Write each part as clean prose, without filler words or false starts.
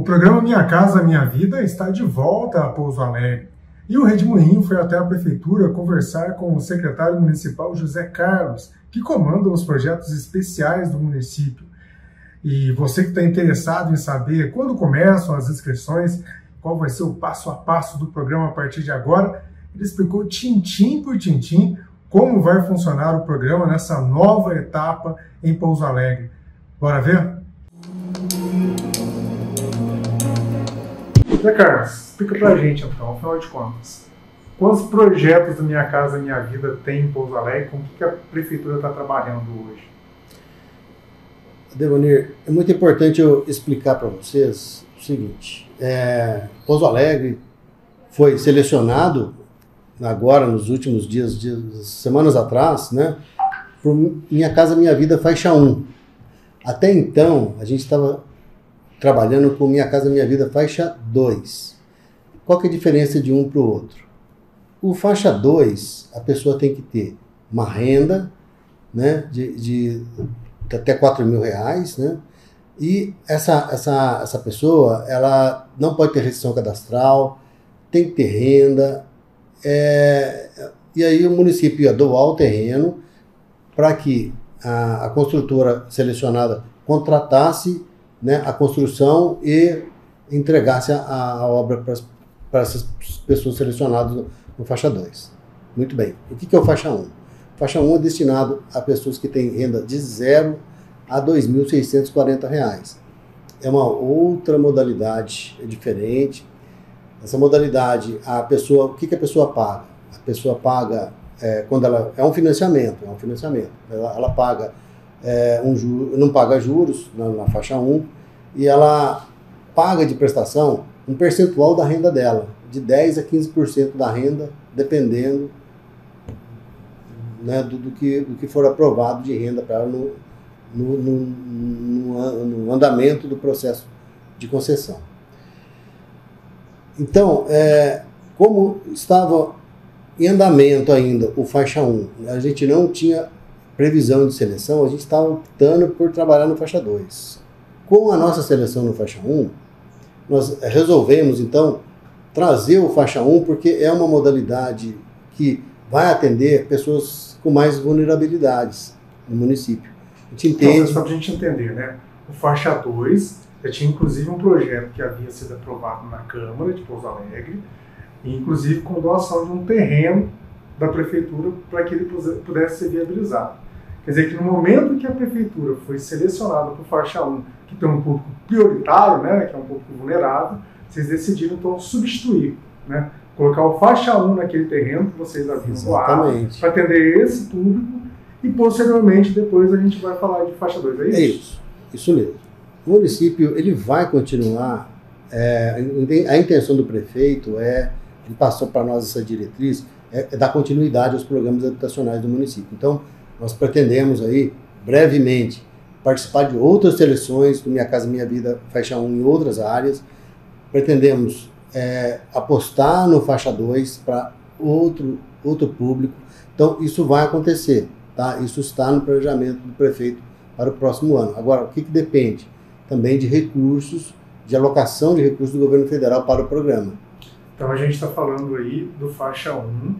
programa Minha Casa Minha Vida está de volta a Pouso Alegre. E o Redemoinho foi até a prefeitura conversar com o secretário municipal José Carlos, que comanda os projetos especiais do município. E você que está interessado em saber quando começam as inscrições, qual vai ser o passo a passo do programa a partir de agora, ele explicou tintim por tintim como vai funcionar o programa nessa nova etapa em Pouso Alegre. Bora ver? Zé Carlos, explica pra gente então, afinal de contas, quantos projetos do Minha Casa Minha Vida tem em Pouso Alegre, com o que a prefeitura está trabalhando hoje? Devonir, é muito importante eu explicar para vocês o seguinte, Pouso Alegre foi selecionado agora nos últimos dias, semanas atrás, né, por Minha Casa Minha Vida faixa 1. Até então, a gente estava trabalhando com Minha Casa Minha Vida faixa 2. Qual que é a diferença de um para o outro? O faixa 2, a pessoa tem que ter uma renda, né, de até R$4.000, né, e essa pessoa, ela não pode ter restrição cadastral, tem que ter renda, e aí o município ia doar o terreno para que a construtora selecionada contratasse, né, a construção e entregasse a obra para essas pessoas selecionadas no faixa 2. Muito bem. O que é o faixa 1? O faixa 1 é destinado a pessoas que têm renda de 0 a R$2.640. É uma outra modalidade, é diferente. Essa modalidade, o que a pessoa paga? A pessoa paga, quando ela é um financiamento. Ela paga não paga juros na faixa 1, e ela paga de prestação um percentual da renda dela, de 10% a 15% da renda, dependendo, né, do que for aprovado de renda para ela no andamento do processo de concessão. Então, como estava em andamento ainda o faixa 1, a gente não tinha previsão de seleção, a gente estava optando por trabalhar no faixa 2. Com a nossa seleção no faixa 1, nós resolvemos, então, trazer o faixa 1, porque é uma modalidade que vai atender pessoas com mais vulnerabilidades no município. A gente entende... Então, só para a gente entender, né? O faixa 2, já tinha inclusive um projeto que havia sido aprovado na Câmara de Pouso Alegre, e inclusive com doação de um terreno da prefeitura para que ele pudesse ser viabilizado. Quer dizer que no momento que a prefeitura foi selecionada para o faixa 1, que tem um público prioritário, né, que é um público vulnerável, vocês decidiram então substituir, né, colocar o faixa 1 naquele terreno que vocês haviam doado para atender esse público, e posteriormente depois a gente vai falar de faixa 2, é isso? Isso mesmo. O município ele vai continuar, a intenção do prefeito ele passou para nós essa diretriz, dar continuidade aos programas habitacionais do município. Então, nós pretendemos aí, brevemente, participar de outras seleções do Minha Casa Minha Vida faixa 1 em outras áreas. Pretendemos apostar no faixa 2 para outro público. Então, isso vai acontecer, tá? Isso está no planejamento do prefeito para o próximo ano. Agora, o que depende? Também de recursos, de alocação de recursos do governo federal para o programa. Então a gente está falando aí do faixa 1,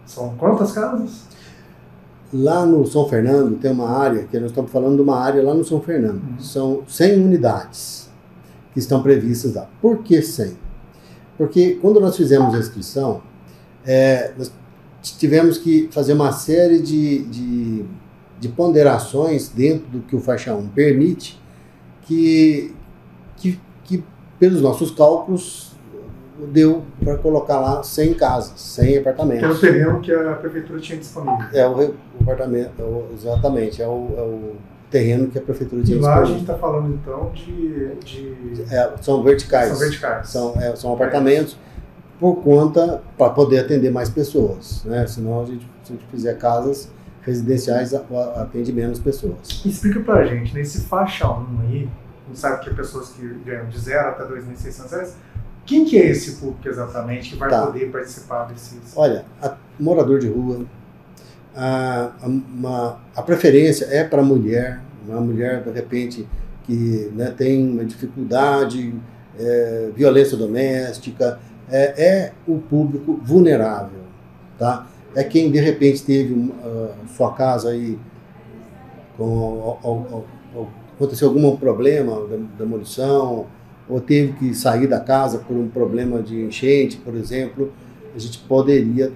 são quantas casas? Lá no São Fernando tem uma área, que nós estamos falando de uma área lá no São Fernando, são 100 unidades que estão previstas lá. Por que 100? Porque quando nós fizemos a inscrição, nós tivemos que fazer uma série de ponderações dentro do que o faixa 1 permite, que pelos nossos cálculos deu para colocar lá 100 casas, 100 apartamentos. Que era o terreno que a prefeitura tinha disponível. O apartamento, exatamente, é o terreno que a prefeitura tinha disponível. E lá a gente está falando então são verticais. São verticais. São apartamentos para poder atender mais pessoas, né? Senão se a gente fizer casas residenciais, atende menos pessoas. Explica pra gente, nesse faixa 1 aí, a gente sabe que pessoas que ganham de 0 até R$2.600, quem que é esse público exatamente que vai poder participar desses? Olha, morador de rua, a preferência é para mulher, uma mulher de repente que, né, tem uma dificuldade violência doméstica, é o público vulnerável, tá? É quem de repente teve sua casa aí aconteceu algum problema, demolição, ou teve que sair da casa por um problema de enchente, por exemplo, a gente poderia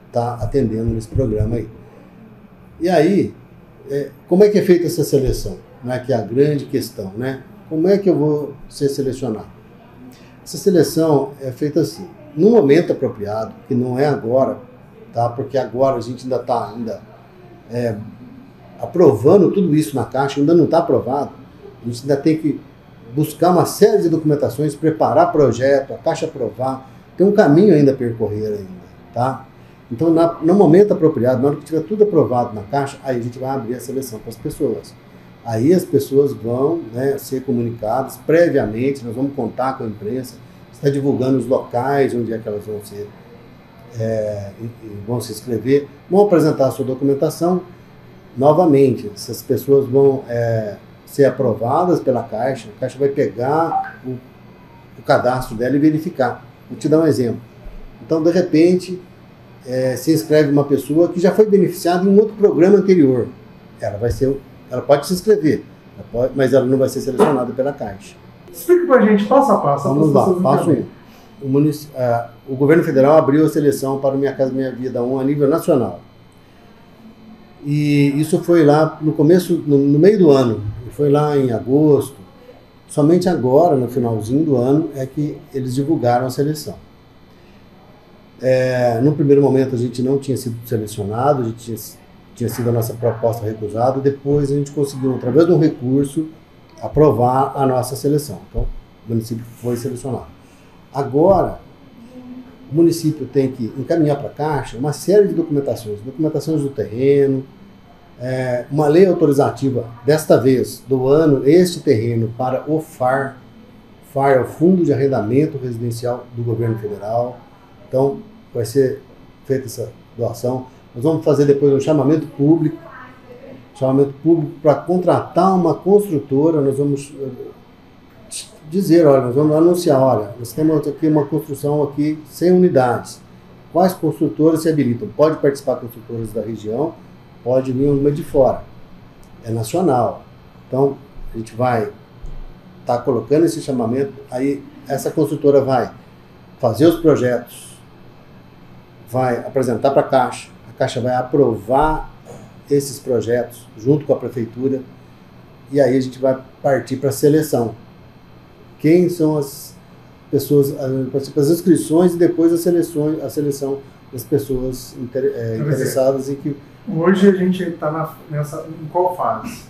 estar atendendo nesse programa aí. E aí, como é que é feita essa seleção? Né, que é a grande questão, né? Como é que eu vou ser selecionado? Essa seleção é feita assim, no momento apropriado, que não é agora, tá? Porque agora a gente ainda está aprovando tudo isso na Caixa, ainda não está aprovado. A gente ainda tem que buscar uma série de documentações, preparar projeto, a Caixa aprovar. Tem um caminho ainda a percorrer ainda, tá? Então, no momento apropriado, na hora que tiver tudo aprovado na Caixa, aí a gente vai abrir a seleção para as pessoas. Aí as pessoas vão, né, ser comunicadas previamente, nós vamos contar com a imprensa, está divulgando os locais onde é que elas vão se inscrever, vão apresentar a sua documentação. Novamente, essas pessoas vão ser aprovadas pela Caixa, a Caixa vai pegar o cadastro dela e verificar. Vou te dar um exemplo. Então, de repente, se inscreve uma pessoa que já foi beneficiada em um outro programa anterior. Ela pode se inscrever, mas ela não vai ser selecionada pela Caixa. Explica pra gente, passo a passo. Vamos lá, passo 1. O governo federal abriu a seleção para o Minha Casa Minha Vida 1 a nível nacional. E isso foi lá no começo, no meio do ano, foi lá em agosto. Somente agora, no finalzinho do ano, é que eles divulgaram a seleção. No primeiro momento a gente não tinha sido selecionado, a gente tinha sido a nossa proposta recusada, depois a gente conseguiu, através de um recurso, aprovar a nossa seleção. Então, o município foi selecionado. Agora, o município tem que encaminhar para a Caixa uma série de documentações do terreno, uma lei autorizativa, desta vez, doando este terreno para o FAR. FAR é o Fundo de Arrendamento Residencial do Governo Federal. Então, vai ser feita essa doação. Nós vamos fazer depois um chamamento público para contratar uma construtora. Nós vamos dizer, olha, nós vamos anunciar, olha, nós temos aqui uma construção aqui 100 unidades. Quais construtoras se habilitam? Pode participar construtoras da região, pode vir uma de fora. É nacional. Então, a gente vai estar colocando esse chamamento, aí essa construtora vai fazer os projetos, vai apresentar para a Caixa vai aprovar esses projetos junto com a Prefeitura, e aí a gente vai partir para a seleção. Quem são as pessoas, as inscrições e depois a seleção das pessoas interessadas em que... Hoje a gente está em qual fase?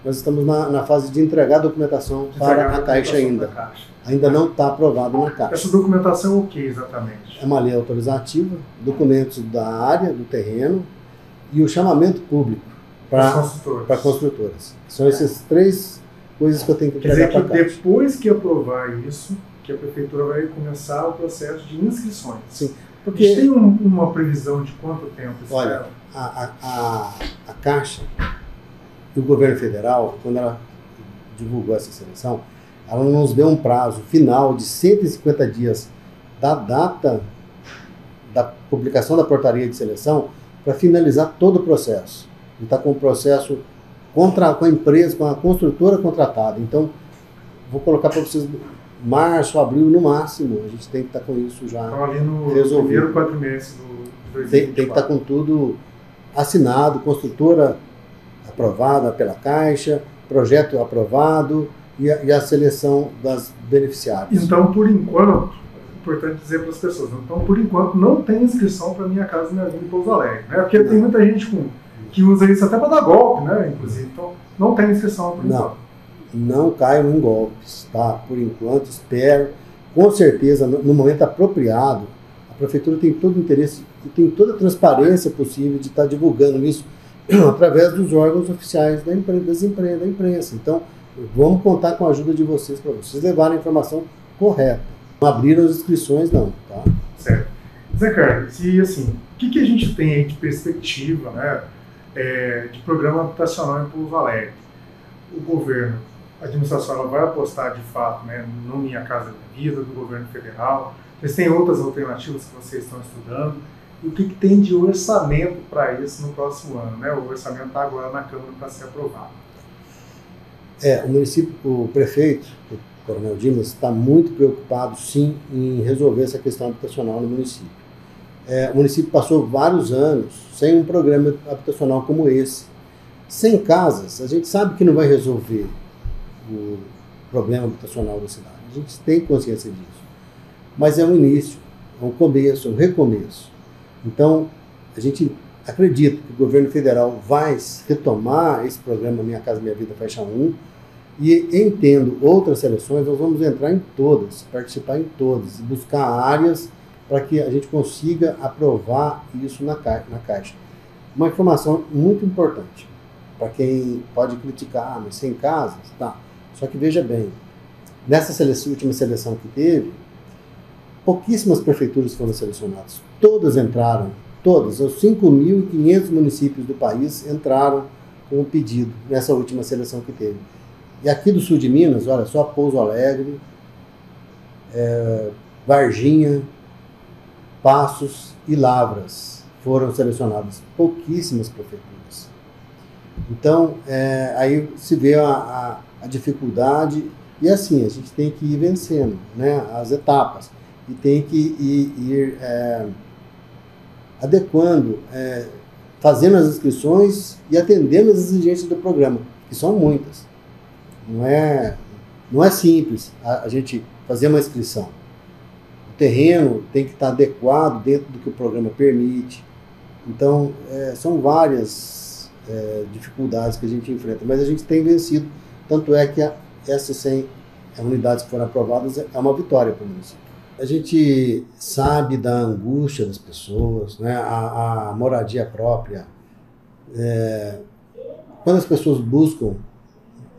Nós estamos na fase de entregar a documentação para a Caixa ainda. Ainda não está aprovado na Caixa. Essa documentação é o que exatamente? É uma lei autorizativa, documentos da área, do terreno e o chamamento público para construtoras. São essas três coisas que eu tenho que entregar para a Caixa. Depois que aprovar isso, que a Prefeitura vai começar o processo de inscrições. Sim. Porque tem uma previsão de quanto tempo isso Olha, a Caixa e o governo federal, quando ela divulgou essa seleção, ela nos deu um prazo final de 150 dias da data da publicação da portaria de seleção para finalizar todo o processo. A gente está com o processo com a empresa, com a construtora contratada. Então, vou colocar para vocês março, abril no máximo. A gente tem que estar com isso já ali no resolvido. Primeiro quadrimestre do 2024. Tem que estar com tudo assinado, construtora aprovada pela Caixa, projeto aprovado e a seleção das beneficiários. Então, por enquanto, é importante dizer para as pessoas, então, por enquanto, não tem inscrição para Minha Casa Minha Vida em Pouso Alegre, né? Porque tem muita gente que usa isso até para dar golpe, né? Inclusive, então, não tem inscrição por enquanto. Não caiam em golpes, tá? Por enquanto, espero. Com certeza, no momento apropriado, a Prefeitura tem todo o interesse e tem toda a transparência possível de estar divulgando isso através dos órgãos oficiais da imprensa. Então, vamos contar com a ajuda de vocês para vocês levarem a informação correta. Não abriram as inscrições, não, tá? Certo. Zé Carlos, e assim, o que a gente tem aí de perspectiva, né, de programa habitacional em Pouso Alegre? O governo a administração ela vai apostar de fato, né, no Minha Casa Minha Vida, do governo federal? Vocês têm outras alternativas que vocês estão estudando? E o que tem de orçamento para isso no próximo ano? Né? O orçamento está agora na Câmara para ser aprovado. O município, o prefeito, o Coronel Dimas, está muito preocupado, sim, em resolver essa questão habitacional no município. O município passou vários anos sem um programa habitacional como esse. Sem casas, a gente sabe que não vai resolver o problema habitacional da cidade. A gente tem consciência disso. Mas é um início, é um começo, é um recomeço. Então, a gente acredita que o governo federal vai retomar esse programa Minha Casa Minha Vida Faixa 1 e, entendo outras seleções, nós vamos entrar em todas, participar em todas, buscar áreas para que a gente consiga aprovar isso na Caixa. Uma informação muito importante, para quem pode criticar, mas sem casas, tá. Só que veja bem, nessa última seleção que teve, pouquíssimas prefeituras foram selecionadas. Todas entraram, todas, os 5.500 municípios do país entraram com o pedido nessa última seleção que teve. E aqui do sul de Minas, olha, só Pouso Alegre, Varginha, Passos e Lavras foram selecionadas. Pouquíssimas prefeituras. Então, aí se vê a dificuldade, e assim, a gente tem que ir vencendo, né, as etapas, e tem que ir adequando, fazendo as inscrições e atendendo as exigências do programa, que são muitas. Não é simples a gente fazer uma inscrição. O terreno tem que estar adequado dentro do que o programa permite. Então, são várias dificuldades que a gente enfrenta, mas a gente tem vencido. Tanto é que essas 100 unidades que foram aprovadas é uma vitória para o município. A gente sabe da angústia das pessoas, né? A moradia própria. Quando as pessoas buscam,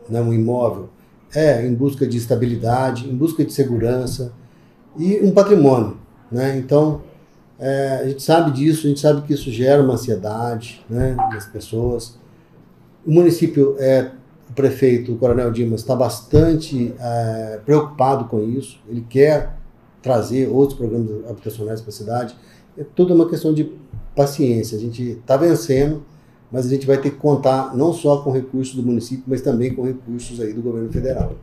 né, um imóvel, em busca de estabilidade, em busca de segurança e um patrimônio, né? Então, a gente sabe disso, a gente sabe que isso gera uma ansiedade, né, nas pessoas. O município, o prefeito, o Coronel Dimas, está bastante preocupado com isso. Ele quer trazer outros programas habitacionais para a cidade. É tudo uma questão de paciência. A gente está vencendo, mas a gente vai ter que contar não só com recursos do município, mas também com recursos aí do governo federal.